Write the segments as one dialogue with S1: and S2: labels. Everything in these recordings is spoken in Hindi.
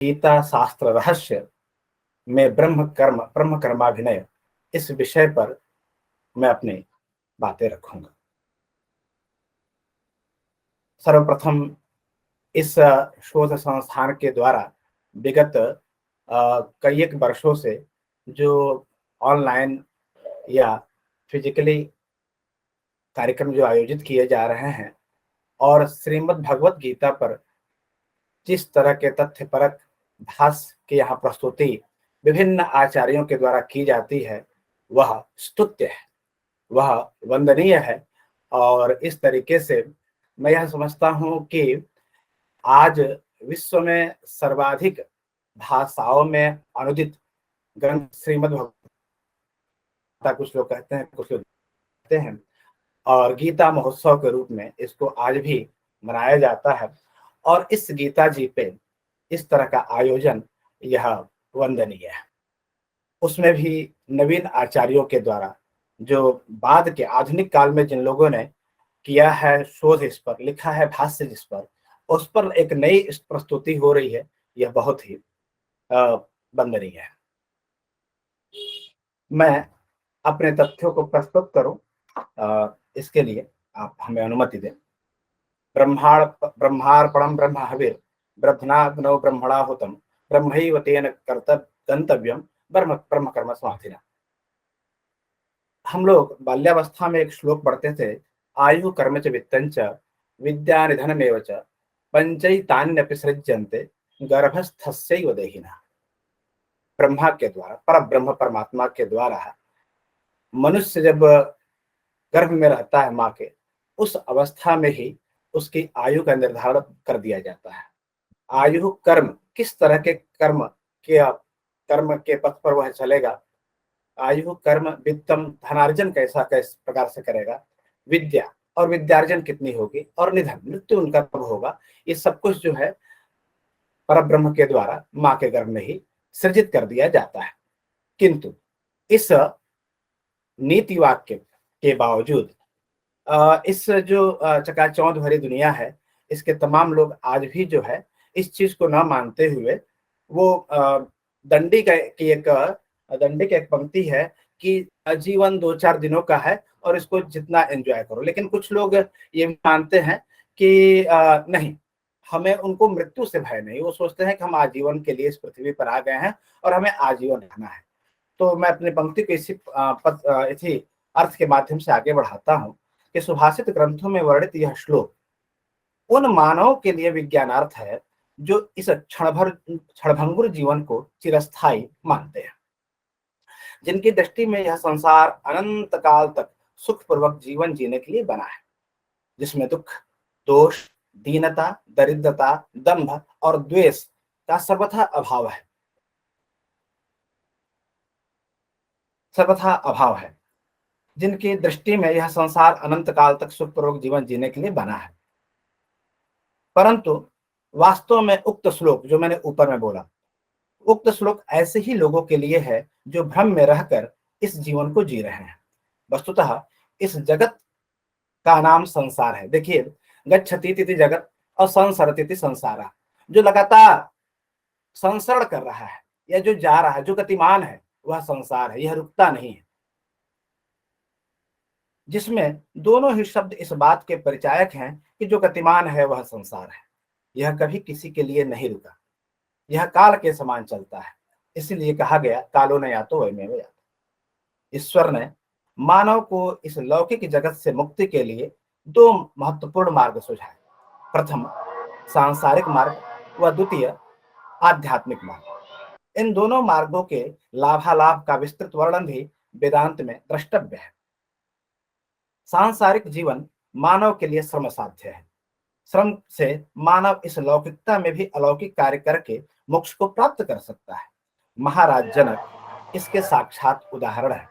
S1: गीता शास्त्र रहस्य में ब्रह्म कर्माभिनय, इस विषय पर मैं अपनी बातें रखूंगा। सर्वप्रथम इस शोध संस्थान के द्वारा विगत कई एक वर्षों से जो ऑनलाइन या फिजिकली कार्यक्रम जो आयोजित किए जा रहे हैं और श्रीमद् भगवत गीता पर जिस तरह के तथ्यपरक भाष्य की यहाँ प्रस्तुति विभिन्न आचार्यों के द्वारा की जाती है, वह स्तुत्य है, वह वंदनीय है। और इस तरीके से मैं यह समझता हूँ कि आज विश्व में सर्वाधिक भाषाओं में अनुदित ग्रंथ श्रीमद् भगवत, कुछ लोग कहते हैं, कुछ लोग कहते हैं, और गीता महोत्सव के रूप में इसको आज भी मनाया जाता है। और इस गीता जी पे इस तरह का आयोजन यह वंदनीय है। उसमें भी नवीन आचार्यों के द्वारा जो बाद के आधुनिक काल में जिन लोगों ने किया है शोध, इस पर लिखा है भाष्य जिस पर, उस पर एक नई प्रस्तुति हो रही है, यह बहुत ही वंदनीय है। मैं अपने तथ्यों को प्रस्तुत करूं, इसके लिए आप हमें अनुमति दें। ब्रह्मार्पणम ब्रह्म हविर ब्रह्मणाग्नौ ब्रह्मणाहुतम ब्रह्मैव तेन गंतव्यम ब्रह्म ब्रह्म कर्म समाधिना। हम लोग बाल्यावस्था में एक श्लोक पढ़ते थे, आयु कर्म च वित्तं च विद्या निधनमेव च पंचैतान्यपि सृज्यन्ते गर्भस्थस्यैव देहिनः। ब्रह्मा के द्वारा, पर ब्रह्म परमात्मा के द्वारा मनुष्य जब गर्भ में रहता है माँ के, उस अवस्था में ही उसकी आयु का निर्धारण कर दिया जाता है। आयु कर्म, किस तरह के कर्म के पथ पर वह चलेगा, आयु कर्म वित्तम, धनार्जन कैसा किस प्रकार से करेगा, विद्या और विद्यार्जन कितनी होगी, और निधन, मृत्यु उनका कब होगा, ये सब कुछ जो है परब्रह्म के द्वारा माँ के गर्भ में ही सृजित कर दिया जाता है। किंतु इस नीति वाक्य के बावजूद इस जो चकाचौंध भरी दुनिया है, इसके तमाम लोग आज भी जो है इस चीज को न मानते हुए वो दंडी की एक पंक्ति है कि जीवन 2-4 दिनों का है और इसको जितना एंजॉय करो। लेकिन कुछ लोग ये मानते हैं कि नहीं, हमें उनको मृत्यु से भय नहीं, वो सोचते हैं कि हम आजीवन के लिए इस पृथ्वी पर आ गए हैं और हमें आजीवन रहना है। तो मैं अपनी पंक्ति को इसी अर्थ के माध्यम से आगे बढ़ाता हूँ कि सुभाषित ग्रंथों में वर्णित यह श्लोक उन मानवों के लिए विज्ञानार्थ है जो इस क्षणभंगुर जीवन को चिरस्थायी मानते हैं, जिनकी दृष्टि में यह संसार अनंत काल तक सुखपूर्वक जीवन जीने के लिए बना है, जिसमें दुख, दोष, दीनता, दरिद्रता, दंभ और द्वेष का सर्वथा अभाव है, जिनकी दृष्टि में यह संसार अनंत काल तक सुखपूर्वक जीवन जीने के लिए बना है। परंतु वास्तव में उक्त श्लोक जो मैंने ऊपर में बोला, उक्त श्लोक ऐसे ही लोगों के लिए है जो भ्रम में रहकर इस जीवन को जी रहे हैं। वस्तुतः इस जगत का नाम संसार है। देखिए, गच्छति इति जगत और संसरति इति संसारा, जो लगातार संसरण कर रहा है या जो जा रहा है, जो गतिमान है, वह संसार है, यह रुकता नहीं है। जिसमें दोनों ही शब्द इस बात के परिचायक हैं कि जो गतिमान है वह संसार है, यह कभी किसी के लिए नहीं रुका, यह काल के समान चलता है। इसीलिए कहा गया, कालो न यातो वयमेव यातो। ईश्वर ने मानव को इस लौकिक जगत से मुक्ति के लिए 2 महत्वपूर्ण मार्ग सुझाए। प्रथम सांसारिक मार्ग व द्वितीय आध्यात्मिक मार्ग। इन दोनों मार्गों के लाभालाभ का विस्तृत वर्णन भी वेदांत में द्रष्टव्य है। सांसारिक जीवन मानव के लिए श्रम साध्य है। श्रम से मानव इस लौकिकता में भी अलौकिक कार्य करके मोक्ष को प्राप्त कर सकता है। महाराज जनक इसके साक्षात उदाहरण है।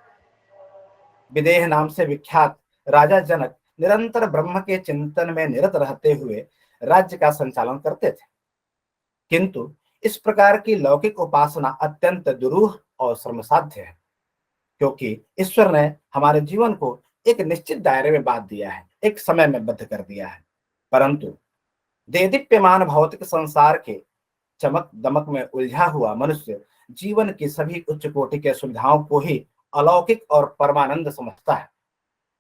S1: विदेह नाम से विख्यात राजा जनक निरंतर ब्रह्म के चिंतन में निरत रहते हुए राज्य का संचालन करते थे। किंतु इस प्रकार की लौकिक उपासना अत्यंत दुरूह और श्रमसाध्य है, क्योंकि ईश्वर ने हमारे जीवन को एक निश्चित दायरे में बांध दिया है, एक समय में बद्ध कर दिया है। परंतु देदीप्यमान भौतिक संसार के चमक दमक में उलझा हुआ मनुष्य जीवन की सभी उच्च कोटि के सुविधाओं को ही अलौकिक और परमानंद समझता है।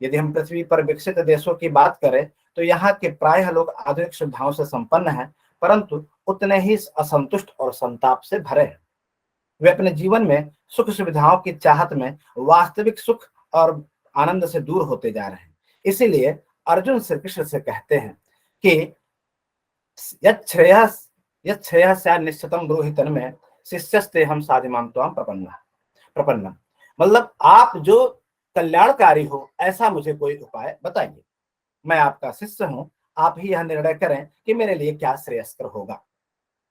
S1: यदि हम पृथ्वी पर विकसित देशों की बात करें तो यहाँ के प्रायः लोग आधुनिक सुविधाओं से संपन्न हैं, परंतु उतने ही असंतुष्ट और संताप से भरे हैं। वे अपने जीवन में सुख सुविधाओं की चाहत में वास्तविक सुख और आनंद से दूर होते जा रहे हैं। इसीलिए अर्जुन श्री कृष्ण से कहते हैं कि यच्छ्रेयः स्यात् निश्चितं ब्रूहि तन्मे शिष्यस्ते हम साधिमां त्वां प्रपन्नम्। मतलब आप जो कल्याणकारी हो ऐसा मुझे कोई उपाय बताइए, मैं आपका शिष्य हूं, आप ही यह निर्णय करें कि मेरे लिए क्या श्रेयस्कर होगा।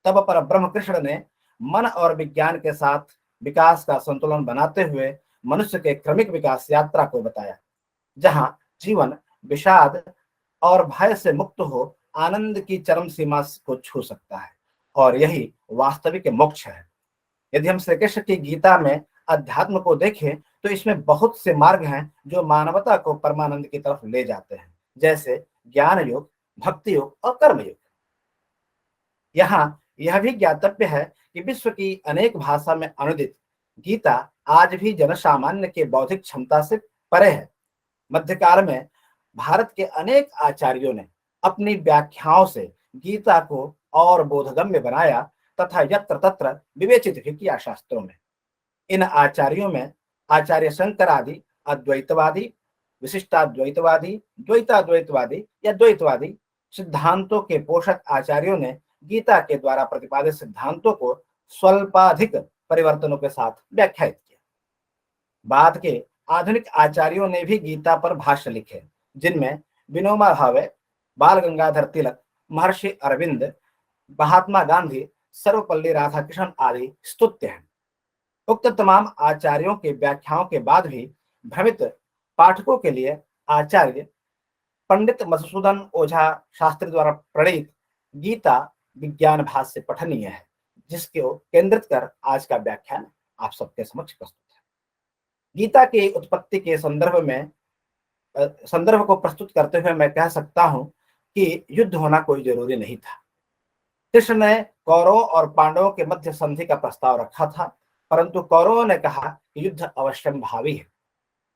S1: तब परब्रह्म कृष्ण ने मन और विज्ञान के साथ विकास का संतुलन बनाते हुए मनुष्य के क्रमिक विकास यात्रा को बताया, जहां जीवन विषाद और भय से मुक्त हो आनंद की चरम सीमा को छू सकता है, और यही वास्तविक मोक्ष है। यदि हम श्री कृष्ण की गीता में अध्यात्म को देखें तो इसमें बहुत से मार्ग हैं जो मानवता को परमानंद की तरफ ले जाते हैं, जैसे ज्ञान योग, भक्ति योग और कर्म योग। यहाँ यह भी ज्ञातव्य है कि विश्व की अनेक भाषा में अनुदित गीता आज भी जनसामान्य के बौद्धिक क्षमता से परे है। मध्यकाल में भारत के अनेक आचार्यों ने अपनी व्याख्याओं से गीता को और बोधगम्य बनाया तथा यत्र तत्र विवेचित भी किया शास्त्रों में। इन आचार्यों में आचार्य शंकर आदि अद्वैतवादी, विशिष्टाद्वैतवादी, द्वैताद्वैतवादी या द्वैतवादी सिद्धांतों के पोषक आचार्यों ने गीता के द्वारा प्रतिपादित सिद्धांतों को स्वल्पाधिक परिवर्तनों के साथ व्याख्यायित किया। बाद के आधुनिक आचार्यों ने भी गीता पर भाष्य लिखे, जिनमें विनोबा भावे, बाल गंगाधर तिलक, महर्षि अरविंद, महात्मा गांधी, सर्वपल्ली राधाकृष्णन आदि स्तुत्य हैं। उक्त तमाम आचार्यों के व्याख्याओं के बाद भी भ्रमित पाठकों के लिए आचार्य पंडित मधुसूदन ओझा शास्त्री द्वारा प्रणीत गीता विज्ञान भाष्य पठनीय है, जिसको केंद्रित कर आज का व्याख्यान आप सबके समक्ष प्रस्तुत है। गीता की उत्पत्ति के संदर्भ को प्रस्तुत करते हुए मैं कह सकता हूं कि युद्ध होना कोई जरूरी नहीं था। कृष्ण ने कौरवों और पांडवों के मध्य संधि का प्रस्ताव रखा था, परंतु कौरवों ने कहा कि युद्ध अवश्यम भावी है,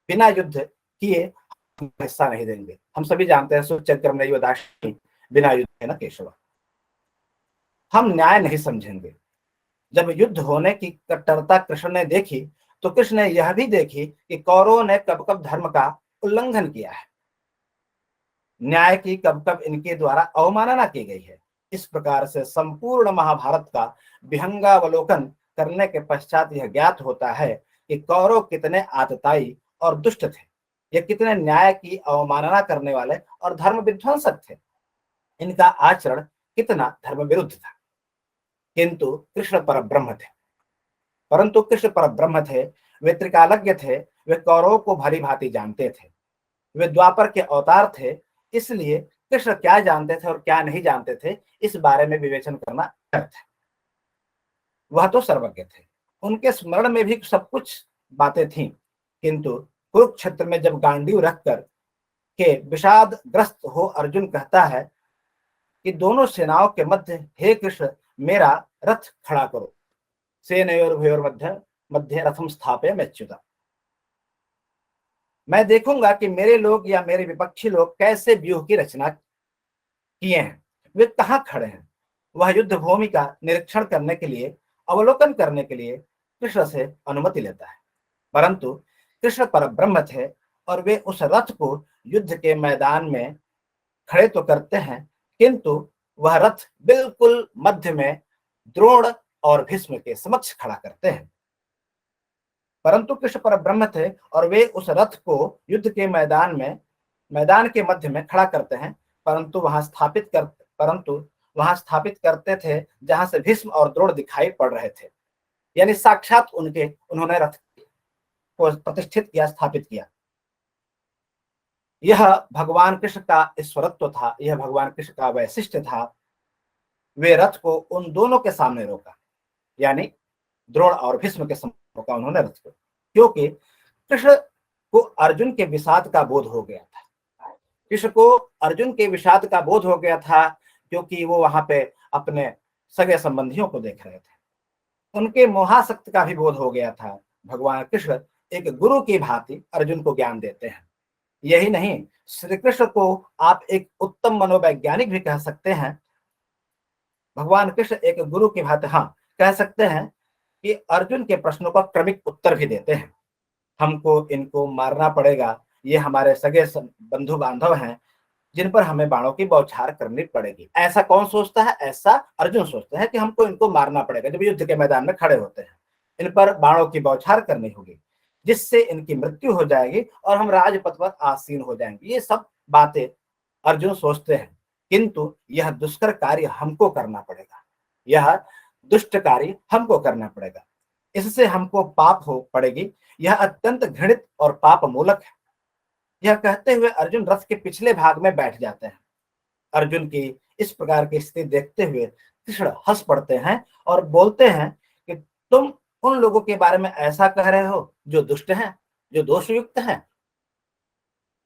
S1: बिना युद्ध किए हम हिस्सा नहीं देंगे। हम सभी जानते हैं सुचक्रम नैव दास्यति बिना युद्ध न केशव। हम न्याय नहीं समझेंगे। जब युद्ध होने की कट्टरता कृष्ण ने देखी तो कृष्ण ने यह भी देखी कि कौरवों ने कब कब धर्म का उल्लंघन किया है, न्याय की कब कब इनके द्वारा अवमानना की गई है। इस प्रकार से संपूर्ण महाभारत का विहंगावलोकन करने के पश्चात यह ज्ञात होता है कि कौरव कितने आतताई और दुष्ट थे, ये कितने न्याय की अवमानना करने वाले और धर्म विध्वंसक थे, इनका आचरण कितना धर्म विरुद्ध था। किंतु कृष्ण परब्रह्म थे, वे त्रिकालज्ञ थे, वे कौरवों को भली भांति जानते थे, वे द्वापर के अवतार थे। इसलिए कृष्ण क्या जानते थे और क्या नहीं जानते थे इस बारे में विवेचन करना व्यर्थ है। वह तो सर्वज्ञ थे, उनके स्मरण में भी सब कुछ बातें थीं, किंतु कुरुक्षेत्र में जब गांडीव रखकर के विषाद ग्रस्त हो अर्जुन कहता है कि दोनों सेनाओं के मध्य हे कृष्ण मेरा रथ खड़ा करो, सेनयोर्भयोर मध्य मध्य रथम स्थापयाम्यच्युत। मैं देखूंगा कि मेरे लोग या मेरे विपक्षी लोग कैसे व्यूह की रचना किए हैं, वे कहाँ खड़े हैं। वह युद्ध भूमि का निरीक्षण करने के लिए, अवलोकन करने के लिए कृष्ण से अनुमति लेता है, परंतु कृष्ण परब्रह्म थे और वे उस रथ को युद्ध के मैदान में खड़े तो करते हैं, किंतु वह रथ बिल्कुल मध्य में द्रोण और भीष्म के समक्ष खड़ा करते हैं। परंतु कृष्ण परब्रह्म थे और वे उस रथ को युद्ध के मैदान के मध्य में खड़ा करते हैं, परंतु वहां स्थापित करते थे जहां से भीष्म और द्रोण दिखाई पड़ रहे थे, यानी साक्षात उन्होंने रथ को प्रतिष्ठित किया, स्थापित किया। यह भगवान कृष्ण का ईश्वरत्व था, यह भगवान कृष्ण का वैशिष्ट्य था। वे रथ को उन दोनों के सामने रोका, यानी द्रोण और भीष्म के सामने रोका उन्होंने रथ को, क्योंकि कृष्ण को अर्जुन के विषाद का बोध हो गया था। कृष्ण को अर्जुन के विषाद का बोध हो गया था, क्योंकि वो वहां पे अपने सगे संबंधियों को देख रहे थे। उनके मोहासक्त का भी बोध हो गया था। भगवान कृष्ण एक गुरु की भांति अर्जुन को ज्ञान देते हैं। यही नहीं, श्री कृष्ण को आप एक उत्तम मनोवैज्ञानिक भी कह सकते हैं। भगवान कृष्ण एक गुरु की भांति, हाँ, कह सकते हैं कि अर्जुन के प्रश्नों का क्रमिक उत्तर भी देते हैं। हमको इनको मारना पड़ेगा, ये हमारे सगे बंधु बांधव हैं जिन पर हमें बाणों की बौछार करनी पड़ेगी। ऐसा कौन सोचता है? ऐसा अर्जुन सोचते हैं कि हमको इनको मारना पड़ेगा। जब युद्ध के मैदान में खड़े होते हैं, इन पर बाणों की बौछार करनी होगी, जिससे इनकी मृत्यु हो जाएगी और हम राजपथ पर आसीन हो जाएंगे। ये सब बातें अर्जुन सोचते हैं, किंतु यह दुष्कर कार्य हमको करना पड़ेगा, यह दुष्ट कार्य हमको करना पड़ेगा, इससे हमको पाप हो पड़ेगी, यह अत्यंत घृणित और पाप मूलक है। यह कहते हुए अर्जुन रथ के पिछले भाग में बैठ जाते हैं। अर्जुन की इस प्रकार की स्थिति देखते हुए कृष्ण हंस पड़ते हैं और बोलते हैं कि तुम उन लोगों के बारे में ऐसा कह रहे हो जो दुष्ट हैं, जो दोषयुक्त हैं।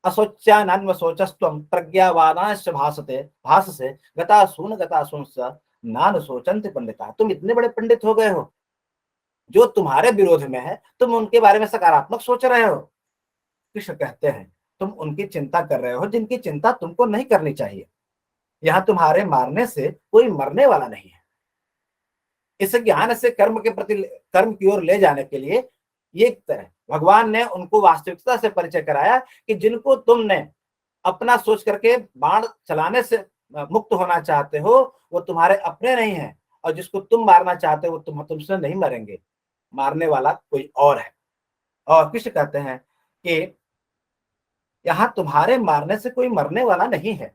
S1: असोच्यान्वशोचस्त्वं प्रज्ञावानाश्च भासते भाससे गतासून स नान सोचन्ति पंडिता। तुम इतने बड़े पंडित हो गए हो, जो तुम्हारे विरोध में है तुम उनके बारे में सकारात्मक सोच रहे हो। कृष्ण कहते हैं तुम उनकी चिंता कर रहे हो जिनकी चिंता तुमको नहीं करनी चाहिए। यहां तुम्हारे मारने से कोई मरने वाला नहीं है। इस ज्ञान से कर्म के प्रति, कर्म की ओर ले जाने के लिए ये तरह भगवान ने उनको वास्तविकता से परिचय कराया कि जिनको तुमने अपना सोच करके बाण चलाने से मुक्त होना चाहते हो, वो तुम्हारे अपने नहीं है, और जिसको तुम मारना चाहते हो वो तुमसे नहीं मरेंगे, मारने वाला कोई और है। और कृष्ण कहते हैं कि यहां तुम्हारे मारने से कोई मरने वाला नहीं है।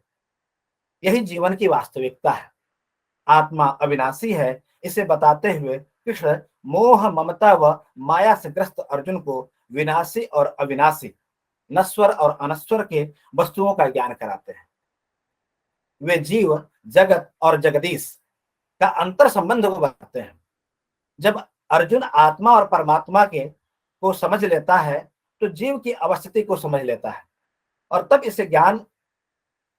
S1: यही जीवन की वास्तविकता है। आत्मा अविनाशी है। इसे बताते हुए कृष्ण मोह, ममता व माया से ग्रस्त अर्जुन को विनाशी और अविनाशी, नश्वर और अनश्वर के वस्तुओं का ज्ञान कराते हैं। वे जीव, जगत और जगदीश का अंतर संबंध को बताते हैं। जब अर्जुन आत्मा और परमात्मा के को समझ लेता है तो जीव की अवस्थिति को समझ लेता है, और तब इसे ज्ञान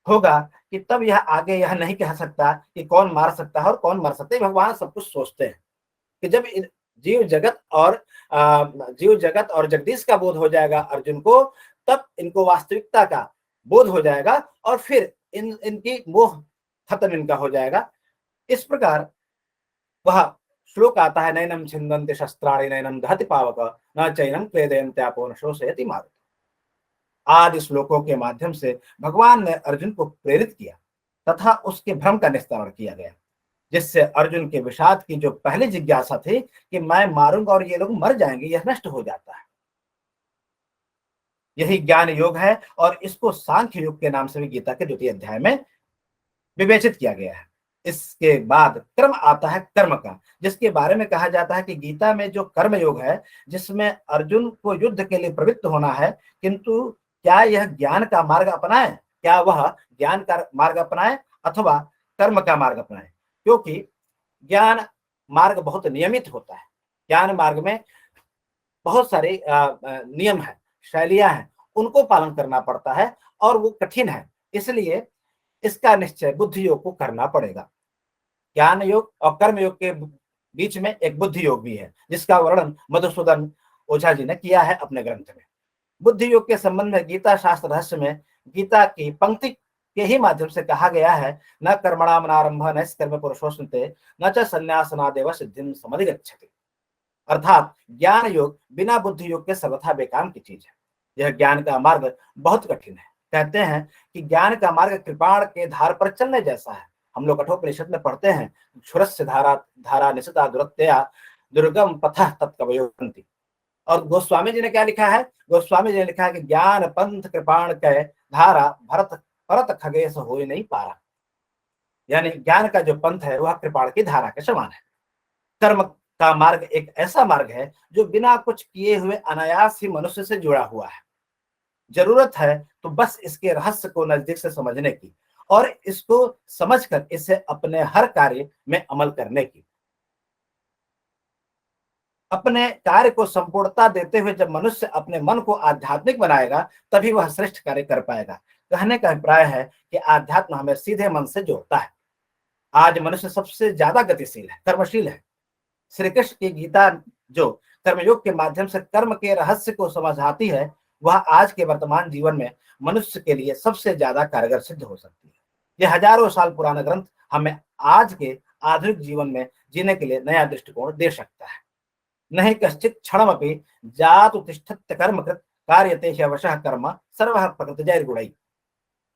S1: होगा कि तब यह आगे यह नहीं कह सकता कि कौन मार सकता है और कौन मर सकता है। भगवान सब कुछ सोचते हैं कि जब जीव जगत और जगदीश का बोध हो जाएगा अर्जुन को, तब इनको वास्तविकता का बोध हो जाएगा और फिर इनकी मोह खत्म इनका हो जाएगा। इस प्रकार वह श्लोक आता है, नैनम छिन्दन्ति शस्त्राणि नैनम दहति पावक न चैनम क्लेदयन्त्यापो न शोषयति मारुत। आदि श्लोकों के माध्यम से भगवान ने अर्जुन को प्रेरित किया तथा उसके भ्रम का निस्तारण किया गया, जिससे अर्जुन के विषाद की जो पहली जिज्ञासा थी कि मैं मारूंगा और ये लोग मर जाएंगे, यह नष्ट हो जाता है। यही ज्ञान योग है और इसको सांख्य योग के नाम से भी गीता के 2वें अध्याय में विवेचित किया गया है। इसके बाद कर्म आता है कर्म का, जिसके बारे में कहा जाता है कि गीता में जो कर्म योग है, जिसमें अर्जुन को युद्ध के लिए प्रवृत्त होना है, किंतु क्या यह ज्ञान का मार्ग अपनाए, क्या वह ज्ञान का मार्ग अपनाए अथवा कर्म का मार्ग अपनाए? क्योंकि ज्ञान मार्ग बहुत नियमित होता है। ज्ञान मार्ग में बहुत सारे नियम है, शैलियां हैं, उनको पालन करना पड़ता है और वो कठिन है। इसलिए इसका निश्चय बुद्धि योग को करना पड़ेगा। ज्ञान योग और कर्म योग के बीच में एक बुद्धि योग भी है, जिसका वर्णन मधुसूदन ओझा जी ने किया है अपने ग्रंथ में। बुद्धि योग के संबंध में गीता शास्त्र रहस्य में गीता की पंक्ति के ही माध्यम से कहा गया है, न कर्मणाम नारंभ न कर्म पुरुषोस्ते न च संन्यासनादेव सिद्धिं समधिगच्छति। अर्थात ज्ञान योग बिना बुद्धि योग के सर्वथा बेकाम की चीज है। यह ज्ञान का मार्ग बहुत कठिन है। कहते हैं कि ज्ञान का मार्ग कृपाण के धार पर चलने जैसा है। हम लोग कठोपनिषद में पढ़ते हैं, क्षुरस्य धारा धारा निशिता दुरत्या दुर्गम पथः तत्कवयो हन्ति। और गोस्वामी जी ने क्या लिखा है? गोस्वामी जी ने लिखा है कि ज्ञान पंथ कृपाण के धारा भरत परत खगेश हो नहीं पा रहा। यानी ज्ञान का जो पंथ है वह कृपाण की धारा के समान है। कर्म का मार्ग एक ऐसा मार्ग है जो बिना कुछ किए हुए अनायास ही मनुष्य से जुड़ा हुआ है। जरूरत है तो बस इसके रहस्य को नजदीक से समझने की और इसको समझकर इसे अपने हर कार्य में अमल करने की। अपने कार्य को संपूर्णता देते हुए जब मनुष्य अपने मन को आध्यात्मिक बनाएगा, तभी वह श्रेष्ठ कार्य कर पाएगा। कहने का अभिप्राय है कि आध्यात्म हमें सीधे मन से जोड़ता है। आज मनुष्य सबसे ज्यादा गतिशील है, कर्मशील है। श्री कृष्ण की गीता जो कर्मयोग के माध्यम से कर्म के रहस्य को समझाती है, वह आज के वर्तमान जीवन में मनुष्य के लिए सबसे ज्यादा कारगर सिद्ध हो सकती है। यह हजारों साल पुराना ग्रंथ हमें आज के आधुनिक जीवन में जीने के लिए नया दृष्टिकोण दे सकता है। नहीं कश्चित क्षणमपि जातु तिष्ठत्य कर्मकृत कार्यते ह्यवशः कर्म सर्वः प्रकृतिजैर्गुणैः।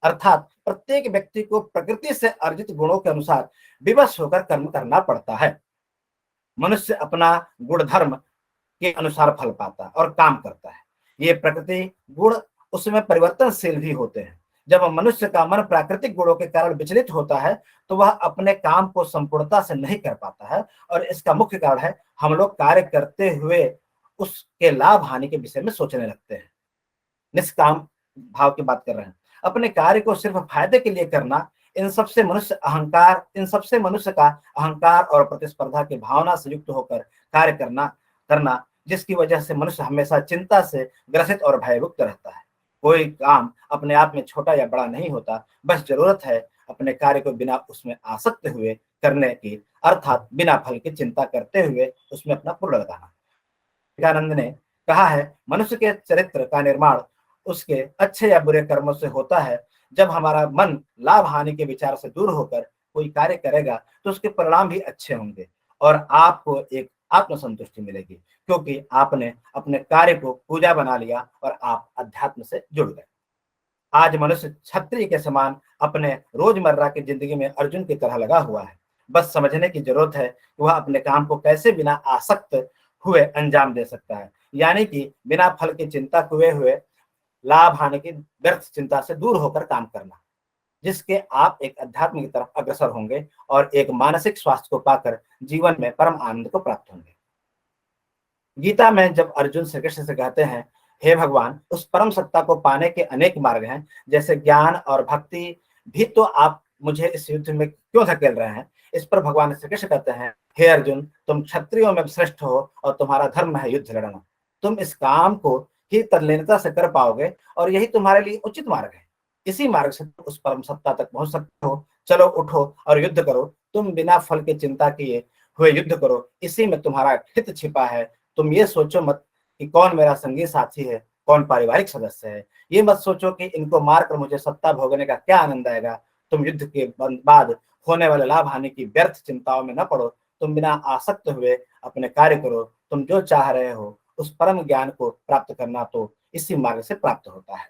S1: अर्थात प्रत्येक व्यक्ति को प्रकृति से अर्जित गुणों के अनुसार विवश होकर कर्म करना पड़ता है। मनुष्य अपना गुणधर्म के अनुसार फल पाता है और काम करता है। ये प्रकृति गुण उसमें परिवर्तनशील भी होते हैं। जब मनुष्य का मन प्राकृतिक गुणों के कारण विचलित होता है तो वह अपने काम को संपूर्णता से नहीं कर पाता है, और इसका मुख्य कारण है हम लोग कार्य करते हुए उसके लाभ हानि के विषय में सोचने लगते हैं। निष्काम भाव की बात कर रहे हैं। अपने कार्य को सिर्फ फायदे के लिए करना, इन सबसे मनुष्य का अहंकार और प्रतिस्पर्धा की भावना से युक्त होकर कार्य करना, जिसकी वजह से मनुष्य हमेशा चिंता से ग्रसित और भयभुक्त रहता है। कोई काम अपने आप में छोटा या बड़ा नहीं होता, बस जरूरत है अपने कार्य को बिना उसमें आसक्त हुए करने की, अर्थात बिना फल की चिंता करते हुए उसमें अपना पूर्ण लगाना। विवेकानंद ने कहा है, मनुष्य के चरित्र का निर्माण उसके अच्छे या बुरे कर्मों से होता है। जब हमारा मन लाभ हानि के विचार से दूर होकर कोई कार्य करेगा तो उसके परिणाम भी अच्छे होंगे और आपको एक आत्मसंतुष्टि मिलेगी, क्योंकि आपने अपने कार्य को पूजा बना लिया और आप अध्यात्म से जुड़ गए। आज मनुष्य क्षत्रिय के समान अपने रोजमर्रा की जिंदगी में अर्जुन की तरह लगा हुआ है। बस समझने की जरूरत है कि वह अपने काम को कैसे बिना आसक्त हुए अंजाम दे सकता है, यानी कि बिना फल की चिंता किए हुए लाभ हानि की व्यर्थ चिंता से दूर होकर काम करना, जिसके आप एक अध्यात्म की तरफ अग्रसर होंगे और एक मानसिक स्वास्थ्य को पाकर जीवन में परम आनंद को प्राप्त होंगे। गीता में जब अर्जुन श्री कृष्ण से कहते हैं, हे भगवान, उस परम सत्ता को पाने के अनेक मार्ग हैं, जैसे ज्ञान और भक्ति भी, तो आप मुझे इस युद्ध में क्यों धकेल रहे हैं? इस पर भगवान श्री कृष्ण कहते हैं, हे अर्जुन, तुम क्षत्रियों में श्रेष्ठ हो और तुम्हारा धर्म है युद्ध लड़ना। तुम इस काम को ही तल्लीनता से कर पाओगे और यही तुम्हारे लिए उचित मार्ग है। इसी मार्ग से तुम उस परम सत्ता तक पहुंच सकते हो। चलो उठो और युद्ध करो। तुम बिना फल की चिंता किए हुए युद्ध करो, इसी में तुम्हारा हित छिपा है। तुम ये सोचो मत कि कौन मेरा संगी साथी है, कौन पारिवारिक सदस्य है। ये मत सोचो कि इनको मारकर मुझे सत्ता भोगने का क्या आनंद आएगा। तुम युद्ध के बाद होने वाले लाभ हानि की व्यर्थ चिंताओं में न पड़ो। तुम बिना आसक्त हुए अपने कार्य करो। तुम जो चाह रहे हो उस परम ज्ञान को प्राप्त करना तो इसी मार्ग से प्राप्त होता है।